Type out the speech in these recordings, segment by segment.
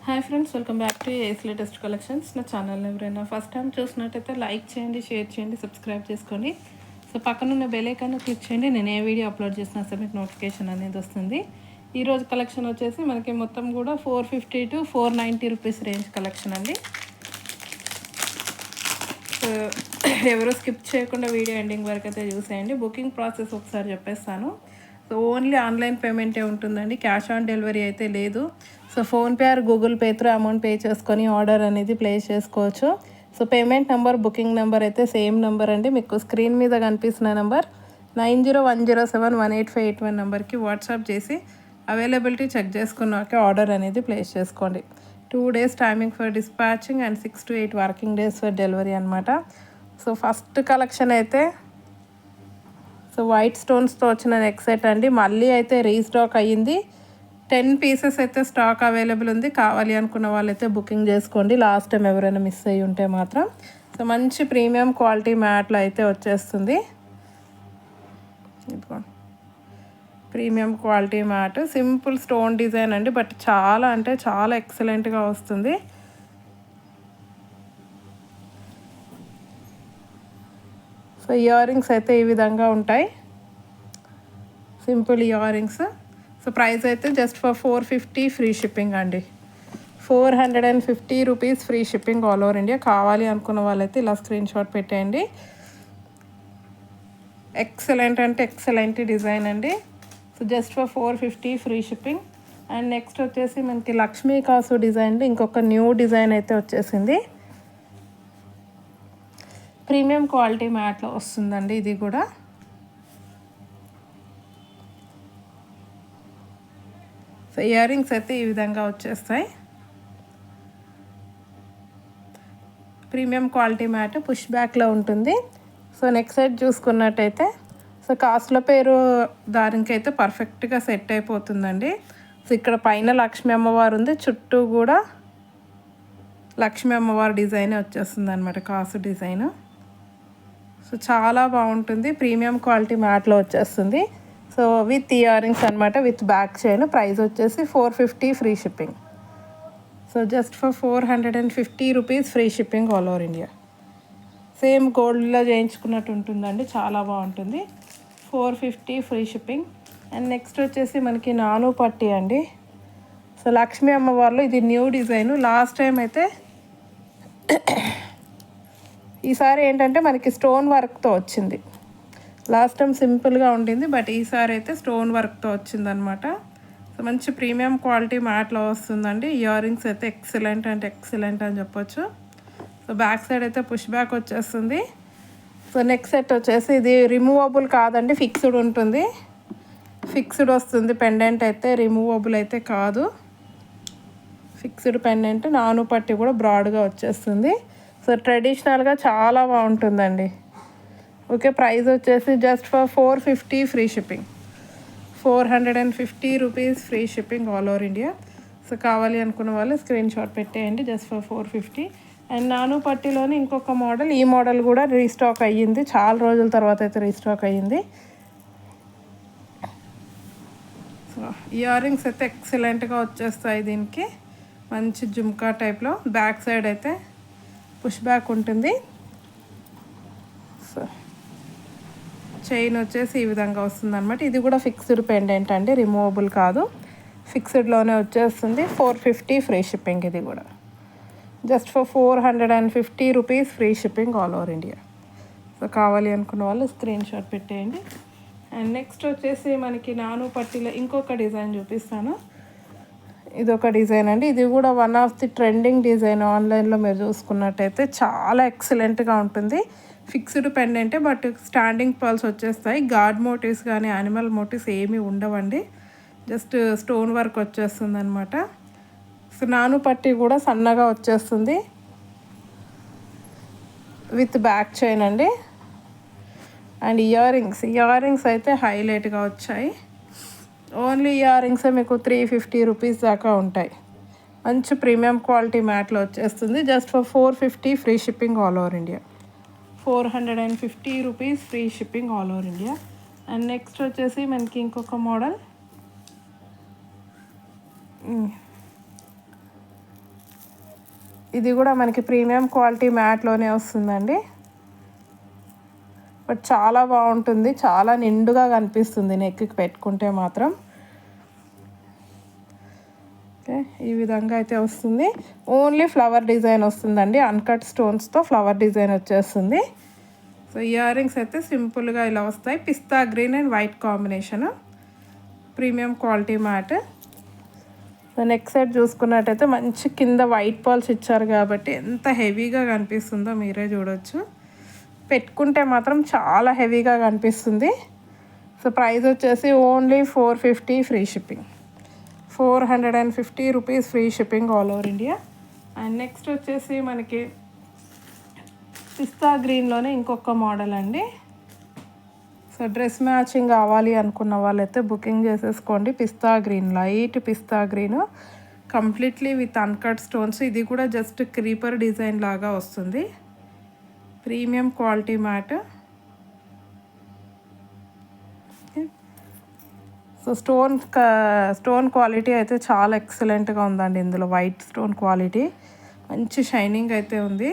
Hi friends, welcome back to ace latest collections. నా ఛానల్ని ఎవరైనా ఫస్ట్ టైం చూసినట్టయితే లైక్ చేయండి, షేర్ చేయండి, సబ్స్క్రైబ్ చేసుకోండి. సో పక్కనున్న బెల్ ఐకాన్ క్లిక్ చేయండి. నేను ఏ వీడియో అప్లోడ్ చేసినా సరే మీకు నోటిఫికేషన్ అనేది వస్తుంది. ఈరోజు కలెక్షన్ వచ్చేసి మనకి మొత్తం కూడా 450 to 490 రూపీస్ రేంజ్ కలెక్షన్ అండి. సో ఎవరు స్కిప్ చేయకుండా వీడియో ఎండింగ్ వరకు అయితే చూసేయండి. బుకింగ్ ప్రాసెస్ ఒకసారి చెప్పేస్తాను. సో ఓన్లీ ఆన్లైన్ పేమెంటే ఉంటుందండి, క్యాష్ ఆన్ డెలివరీ అయితే లేదు. So PhonePe are Google pay through amount pay చేసుకొని ఆర్డర్ అనేది ప్లేస్ చేసుకోవచ్చు. So payment number, booking number అయితే సేమ్ నెంబర్ అండి. మీకు స్క్రీన్ మీద కనిపిస్తున్న నెంబర్ 9010718581 నెంబర్కి వాట్సాప్ చేసి అవైలబిలిటీ చెక్ చేసుకున్నాకే ఆర్డర్ అనేది ప్లేస్ చేసుకోండి. 2 days timing for dispatching and 6 to 8 working days for delivery అనమాట. సో ఫస్ట్ కలెక్షన్ అయితే సో వైట్ స్టోన్స్తో వచ్చిన నెక్ సెట్ అండి. మళ్ళీ అయితే రీస్టాక్ అయ్యింది. 10 pieces అయితే స్టాక్ అవైలబుల్ ఉంది. కావాలి అనుకున్న వాళ్ళైతే బుకింగ్ చేసుకోండి. లాస్ట్ టైం ఎవరైనా మిస్ అయ్యి ఉంటే మాత్రం. సో మంచి ప్రీమియం క్వాలిటీ మ్యాట్లో అయితే వచ్చేస్తుంది. ఇదిగోండి, premium quality mat, simple stone design అండి, బట్ చాలా అంటే చాలా ఎక్సలెంట్గా వస్తుంది. సో ఇయర్ రింగ్స్ అయితే ఈ విధంగా ఉంటాయి, simple ear rings. So price అయితే జస్ట్ ఫర్ 450 ఫ్రీ షిప్పింగ్ అండి. 450 rupees free shipping all over India. కావాలి అనుకున్న వాళ్ళైతే ఇలా స్క్రీన్ షాట్ పెట్టేయండి. ఎక్సలెంట్ అంటే ఎక్సలెంట్ డిజైన్ అండి. So just for 450 free shipping. And next వచ్చేసి మనకి లక్ష్మీ కాసు డిజైన్లో ఇంకొక న్యూ డిజైన్ అయితే వచ్చేసింది. ప్రీమియం క్వాలిటీ మ్యాట్లో వస్తుందండి ఇది కూడా. సో ఇయర్ రింగ్స్ అయితే ఈ విధంగా వచ్చేస్తాయి. ప్రీమియం క్వాలిటీ మ్యాట్ పుష్ బ్యాక్లో ఉంటుంది. సో నెక్స్ట్ సైడ్ చూసుకున్నట్టయితే సో కాస్ట్ల పేరు దానికి అయితే పర్ఫెక్ట్గా సెట్ అయిపోతుందండి. సో ఇక్కడ పైన లక్ష్మీ అమ్మవారు ఉంది, చుట్టూ కూడా లక్ష్మీ అమ్మవారి డిజైన్ వచ్చేస్తుంది అనమాట, కాసు డిజైన్. సో చాలా బాగుంటుంది, ప్రీమియం క్వాలిటీ మ్యాట్లో వచ్చేస్తుంది. సో విత్ ఇయర్ రింగ్స్ అనమాట, విత్ బ్యాక్ చైన్. ప్రైస్ వచ్చేసి 450 free shipping. So just for 450 rupees free shipping all over India. Same గోల్డ్లో చేయించుకున్నట్టు ఉంటుందండి, చాలా బాగుంటుంది. 450 ఫ్రీ షిప్పింగ్. అండ్ నెక్స్ట్ వచ్చేసి మనకి నాను పట్టి అండి. సో లక్ష్మీ అమ్మవారిలో ఇది న్యూ డిజైను. లాస్ట్ టైం అయితే ఈసారి ఏంటంటే మనకి స్టోన్ వర్క్తో వచ్చింది. లాస్ట్ టైం సింపుల్గా ఉండింది, బట్ ఈసారి అయితే స్టోన్ వర్క్తో వచ్చిందనమాట. సో మంచి ప్రీమియం క్వాలిటీ మ్యాట్లో వస్తుందండి. ఇయర్ రింగ్స్ అయితే ఎక్సలెంట్ అంటే ఎక్సలెంట్ అని చెప్పొచ్చు. సో బ్యాక్ సైడ్ అయితే పుష్ బ్యాక్ వచ్చేస్తుంది. సో నెక్స్ట్ సెట్ వచ్చేసి ఇది రిమూవబుల్ కాదండి, ఫిక్స్డ్ ఉంటుంది. ఫిక్స్డ్ వస్తుంది పెండెంట్ అయితే, రిమూవబుల్ అయితే కాదు. ఫిక్స్డ్ పెండెంట్, నాను పట్టి కూడా బ్రాడ్గా వచ్చేస్తుంది. సో ట్రెడిషనల్గా చాలా బాగుంటుందండి. ఓకే, ప్రైస్ వచ్చేసి just for 450 free shipping. 450 rupees free shipping all over India. So కావాలి అనుకున్న వాళ్ళు స్క్రీన్ షాట్ పెట్టేయండి, జస్ట్ ఫర్ 450. అండ్ నాను పట్టిలోని ఇంకొక మోడల్, ఈ మోడల్ కూడా రీస్టాక్ అయ్యింది, చాలా రోజుల తర్వాత అయితే రీస్టాక్ అయ్యింది. సో ఇయర్ రింగ్స్ అయితే ఎక్సలెంట్గా వచ్చేస్తాయి దీనికి, మంచి జుమ్కా టైప్లో. బ్యాక్ సైడ్ అయితే పుష్ బ్యాక్ ఉంటుంది. సో చైన్ వచ్చేసి ఈ విధంగా వస్తుంది అనమాట. ఇది కూడా ఫిక్స్డ్ పెండెంట్ అండి, రిమూవబుల్ కాదు, ఫిక్స్డ్లోనే వచ్చేస్తుంది. 450 ఫ్రీ షిప్పింగ్. ఇది కూడా just for 450 rupees free shipping all over India. So కావాలి అనుకున్న వాళ్ళు స్క్రీన్ షాట్ పెట్టేయండి. అండ్ నెక్స్ట్ వచ్చేసి మనకి నాను పట్టీలో ఇంకొక డిజైన్ చూపిస్తాను. ఇది ఒక డిజైన్ అండి, ఇది కూడా one of the trending design. ఆన్లైన్లో మీరు చూసుకున్నట్టయితే చాలా ఎక్సలెంట్గా ఉంటుంది. ఫిక్స్డ్ పెండెంటే, బట్ స్టాండింగ్ పర్ల్స్ వచ్చేస్తాయి. గాడ్ మోటివ్స్ కానీ యానిమల్ మోటివ్స్ ఏమీ ఉండవండి, జస్ట్ స్టోన్ వర్క్ వచ్చేస్తుంది అనమాట. సో నాను పట్టి కూడా సన్నగా వచ్చేస్తుంది, విత్ బ్యాక్ చైన్ అండి. అండ్ ఇయర్ రింగ్స్ అయితే హైలైట్గా వచ్చాయి. ఓన్లీ ఇయర్ రింగ్సే మీకు 350 రూపీస్ దాకా ఉంటాయి. మంచి ప్రీమియం క్వాలిటీ మ్యాట్లో వచ్చేస్తుంది. Just for 450 free shipping all over India. 450 rupees free shipping all over India. And next వచ్చేసి మనకి ఇంకొక మోడల్, ఇది కూడా మనకి ప్రీమియం క్వాలిటీ మ్యాట్లోనే వస్తుందండి. బట్ చాలా బాగుంటుంది, చాలా నిండుగా కనిపిస్తుంది నెక్కి పెట్టుకుంటే మాత్రం. ఓకే, ఈ విధంగా అయితే వస్తుంది. ఓన్లీ ఫ్లవర్ డిజైన్ వస్తుందండి, అన్కట్ స్టోన్స్తో ఫ్లవర్ డిజైన్ వచ్చేస్తుంది. సో ఇయర్ రింగ్స్ అయితే సింపుల్గా ఇలా వస్తాయి. పిస్తా green and white combination, premium quality matte. So next side చూసుకున్నట్టయితే మంచి కింద వైట్ పాల్స్ ఇచ్చారు కాబట్టి ఎంత హెవీగా కనిపిస్తుందో మీరే చూడొచ్చు. పెట్టుకుంటే మాత్రం చాలా హెవీగా కనిపిస్తుంది. సో ప్రైస్ వచ్చేసి only 450 free shipping, 450 rupees free shipping all over India. And next వచ్చేసి మనకి పిస్తా గ్రీన్లోనే ఇంకొక మోడల్ అండి. సో డ్రెస్ మ్యాచింగ్ కావాలి అనుకున్న వాళ్ళైతే బుకింగ్ చేసేసుకోండి. పిస్తా గ్రీన్, లైట్ పిస్తా green, completely with uncut stones. ఇది కూడా జస్ట్ క్రీపర్ డిజైన్ లాగా వస్తుంది, premium quality matte. So stone quality అయితే చాలా ఎక్సలెంట్గా ఉందండి. ఇందులో వైట్ స్టోన్ క్వాలిటీ మంచి షైనింగ్ అయితే ఉంది.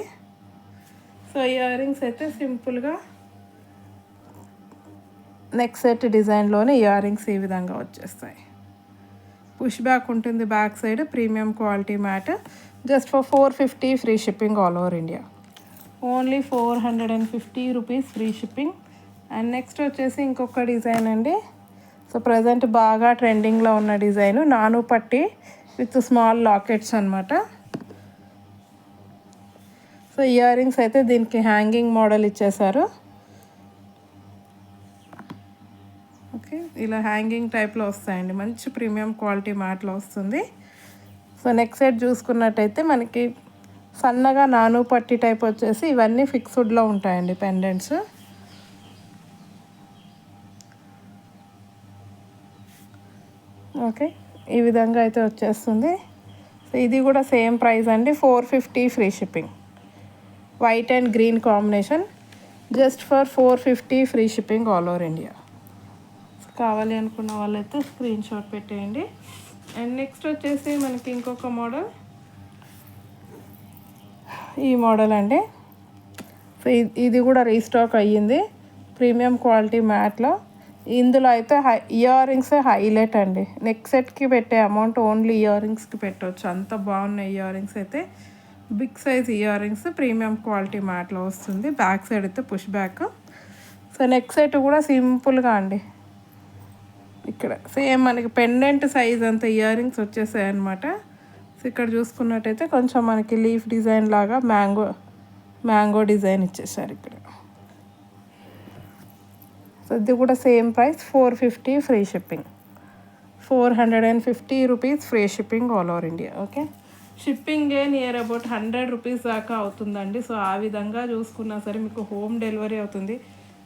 సో ఇయర్ రింగ్స్ అయితే సింపుల్గా నెక్ సెట్ డిజైన్లోనే ఇయర్ రింగ్స్ ఈ విధంగా వచ్చేస్తాయి. పుష్ బ్యాక్ ఉంటుంది back side, premium quality matte. Just for 450 free shipping all over India, only 450 rupees free shipping. And next వచ్చేసి ఇంకొక డిజైన్ అండి. సో ప్రజెంట్ బాగా ట్రెండింగ్లో ఉన్న డిజైను, నాను పట్టి విత్ స్మాల్ లాకెట్స్ అనమాట. సో ఇయర్ రింగ్స్ అయితే దీనికి హ్యాంగింగ్ మోడల్ ఇచ్చేసారు. ఓకే, ఇలా హ్యాంగింగ్ టైప్లో వస్తాయండి, మంచి ప్రీమియం క్వాలిటీ మ్యాట్లో వస్తుంది. సో నెక్స్ట్ సైడ్ చూసుకున్నట్టయితే మనకి సన్నగా నాను పట్టి టైప్ వచ్చేసి ఇవన్నీ ఫిక్స్డ్లో ఉంటాయండి పెండెంట్స్. ఓకే, ఈ విధంగా అయితే వచ్చేస్తుంది. సో ఇది కూడా సేమ్ ప్రైస్ అండి, 450 free shipping, white and green combination. Just for 450 free shipping all over India. కావాలి అనుకున్న వాళ్ళైతే స్క్రీన్ షాట్ పెట్టేయండి. అండ్ నెక్స్ట్ వచ్చేసి మనకి ఇంకొక మోడల్, ఈ మోడల్ అండి. సో ఇది కూడా రీస్టాక్ అయ్యింది, ప్రీమియం క్వాలిటీ మ్యాట్లో. ఇందులో అయితే ఇయర్ రింగ్స్ హైలైట్ అండి. నెక్ సెట్కి పెట్టే అమౌంట్ ఓన్లీ ఇయర్ రింగ్స్కి పెట్టవచ్చు, అంత బాగున్నాయి ఇయర్ రింగ్స్ అయితే. Big size earrings premium quality మ్యాట్లో వస్తుంది. బ్యాక్ సైడ్ అయితే push back. So neck set కూడా సింపుల్గా అండి, ఇక్కడ సేమ్ మనకి పెండెంట్ సైజ్ అంత ఇయర్ రింగ్స్ వచ్చేసాయి అనమాట. సో ఇక్కడ చూసుకున్నట్టయితే కొంచెం మనకి లీఫ్ డిజైన్ లాగా మ్యాంగో డిజైన్ ఇచ్చేసారు ఇక్కడ. సో ఇది కూడా same price, 450 free shipping, 450 rupees free shipping all over India. Okay, షిప్పింగే నియర్ అబౌట్ 100 రూపీస్ దాకా అవుతుందండి. సో ఆ విధంగా చూసుకున్నా సరే మీకు హోమ్ డెలివరీ అవుతుంది.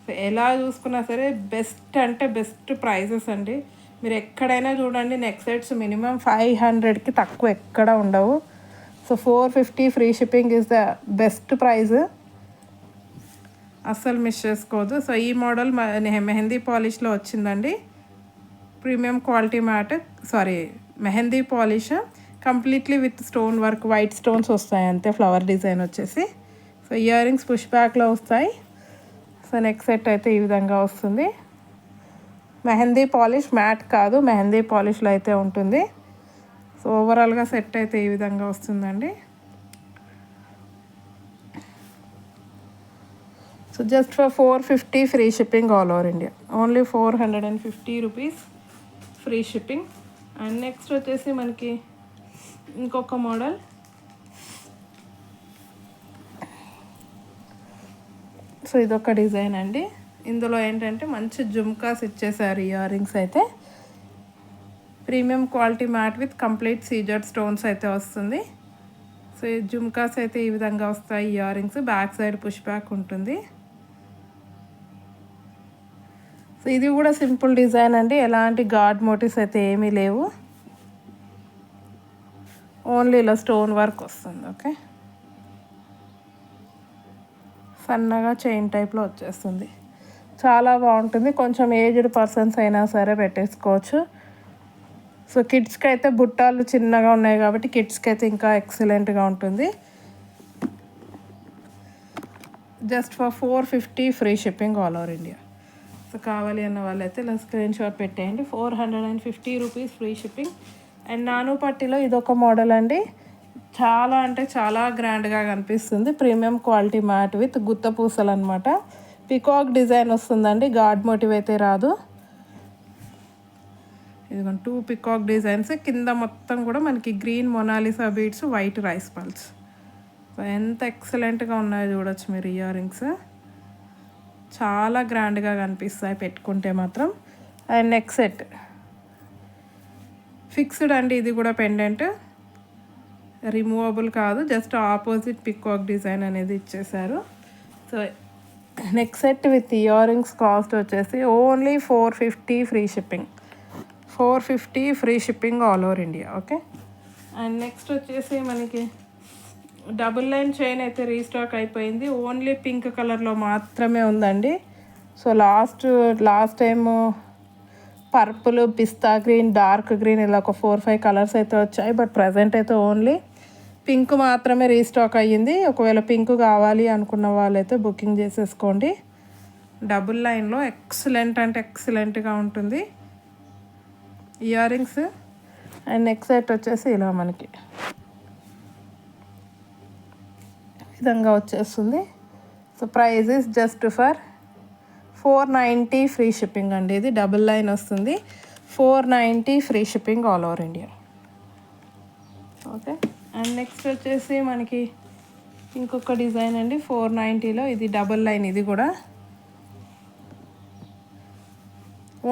సో ఎలా చూసుకున్నా సరే బెస్ట్ అంటే బెస్ట్ ప్రైజెస్ అండి. మీరు ఎక్కడైనా చూడండి నెక్ సెట్స్ మినిమం 500కి తక్కువ ఎక్కడ ఉండవు. So 450 free shipping is the best price, అస్సలు మిస్ చేసుకోవద్దు. సో ఈ మోడల్ మెహందీ పాలిష్లో వచ్చిందండి, premium quality matte, mehndi polish completely with stone work, white stones వస్తాయి అంతే, ఫ్లవర్ డిజైన్ వచ్చేసి. సో ఇయర్ రింగ్స్ పుష్ బ్యాక్లో వస్తాయి. సో నెక్ సెట్ అయితే ఈ విధంగా వస్తుంది. మెహందీ పాలిష్ మ్యాట్ కాదు, మెహందీ పాలిష్లో అయితే ఉంటుంది. సో ఓవరాల్గా సెట్ అయితే ఈ విధంగా వస్తుందండి. So just for 450 free shipping all over India, only 450 rupees free shipping. And next వచ్చేసి మనకి ఇంకొక మోడల్, సో ఇదొక డిజైన్ అండి. ఇందులో ఏంటంటే మంచి జుమ్కాస్ ఇచ్చేసారు ఇయర్ రింగ్స్ అయితే, premium quality matte with complete సీజర్ స్టోన్స్ అయితే వస్తుంది. సో ఈ జుమ్కాస్ అయితే ఈ విధంగా వస్తాయి earrings, back side push back ఉంటుంది. సో ఇది కూడా సింపుల్ డిజైన్ అండి, ఎలాంటి గాడ్ మోటివ్స్ అయితే ఏమీ లేవు, ఓన్లీ ఇలా స్టోన్ వర్క్ వస్తుంది. ఓకే, సన్నగా చైన్ టైప్లో వచ్చేస్తుంది, చాలా బాగుంటుంది. కొంచెం ఏజ్డ్ పర్సన్స్ అయినా సరే పెట్టేసుకోవచ్చు. సో కిడ్స్కి అయితే బుట్టాలు చిన్నగా ఉన్నాయి కాబట్టి కిడ్స్కి అయితే ఇంకా ఎక్సలెంట్గా ఉంటుంది. Just for 450 free shipping all over India. So కావాలి అన్న వాళ్ళైతే ఇలా స్క్రీన్ షాట్ పెట్టేయండి. 450 రూపీస్ ఫ్రీ షిప్పింగ్. అండ్ నాను పట్టిలో ఇదొక మోడల్ అండి. చాలా అంటే చాలా గ్రాండ్గా కనిపిస్తుంది. ప్రీమియం క్వాలిటీ మ్యాట్ విత్ గుత్త పూసలు అనమాట. పికాక్ డిజైన్ వస్తుందండి, గాడ్ మోటివ్ అయితే రాదు. ఇదిగోండి 2 పికాక్ డిజైన్స్. కింద మొత్తం కూడా మనకి green Mona Lisa beads, white rice pearls. So ఎంత ఎక్సలెంట్గా ఉన్నాయో చూడొచ్చు మీరు. ఇయర్ రింగ్స్ చాలా గ్రాండ్గా కనిపిస్తాయి పెట్టుకుంటే మాత్రం. అండ్ నెక్ సెట్ ఫిక్స్డ్ అండి. ఇది కూడా పెండెంట్ రిమూవబుల్ కాదు, జస్ట్ ఆపోజిట్ పికాక్ డిజైన్ అనేది ఇచ్చేసారు. So neck set with earrings cost వచ్చేసి only 450 free shipping. 450 free shipping all over India. Okay. And next వచ్చేసి మనకి డబుల్ లైన్ చైన్ అయితే రీస్టాక్ అయిపోయింది. ఓన్లీ పింక్ కలర్లో మాత్రమే ఉందండి. సో లాస్ట్ టైము పర్పుల్, పిస్తా గ్రీన్, డార్క్ గ్రీన్ ఇలా ఒక 4-5 కలర్స్ అయితే వచ్చాయి. బట్ ప్రజెంట్ అయితే ఓన్లీ పింక్ మాత్రమే రీస్టాక్ అయ్యింది. ఒకవేళ పింక్ కావాలి అనుకున్న వాళ్ళైతే బుకింగ్ చేసేసుకోండి. డబుల్ లైన్లో ఎక్సలెంట్ అంటే ఎక్సలెంట్గా ఉంటుంది ear rings. And neck set వచ్చేసి ఇలా మనకి విధంగా వచ్చేస్తుంది. So price is just for 490 free shipping అండి. ఇది డబుల్ లైన్ వస్తుంది. 490 free shipping all over India. Okay. And next వచ్చేసి మనకి ఇంకొక డిజైన్ అండి 490లో. ఇది డబుల్ లైన్. ఇది కూడా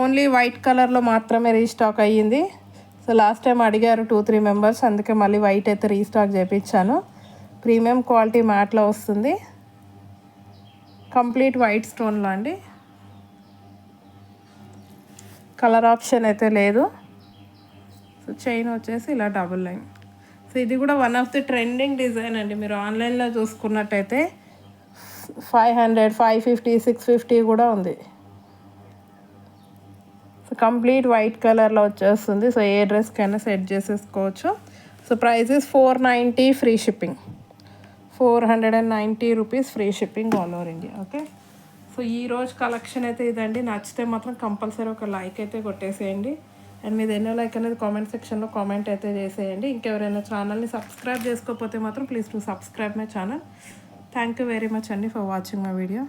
ఓన్లీ వైట్ కలర్లో మాత్రమే రీస్టాక్ అయ్యింది. సో లాస్ట్ టైం అడిగారు 2-3 మెంబర్స్, అందుకే మళ్ళీ వైట్ అయితే రీస్టాక్ చేయించాను. ప్రీమియం క్వాలిటీ మ్యాట్లో వస్తుంది. కంప్లీట్ వైట్ స్టోన్లో అండి. కలర్ ఆప్షన్ అయితే లేదు. సో చైన్ వచ్చేసి ఇలా డబుల్ లైన్. సో ఇది కూడా one of the trending design అండి. మీరు ఆన్లైన్లో చూసుకున్నట్టయితే 500, 550, 650 కూడా ఉంది. సో కంప్లీట్ వైట్ కలర్లో వచ్చేస్తుంది. సో ఏ డ్రెస్కైనా సెట్ చేసేసుకోవచ్చు. So price is 490 free shipping. 490 rupees free shipping all over India. Okay. So ఈరోజు కలెక్షన్ అయితే ఇదండి. నచ్చితే మాత్రం కంపల్సరీ ఒక లైక్ అయితే కొట్టేసేయండి. అండ్ మీది ఎన్నో లైక్ అనేది కామెంట్ సెక్షన్లో కామెంట్ అయితే చేసేయండి. ఇంకెవరైనా ఛానల్ని సబ్స్క్రైబ్ చేసుకోకపోతే మాత్రం please to subscribe my channel. Thank you very much అండి ఫర్ వాచింగ్ మై వీడియో.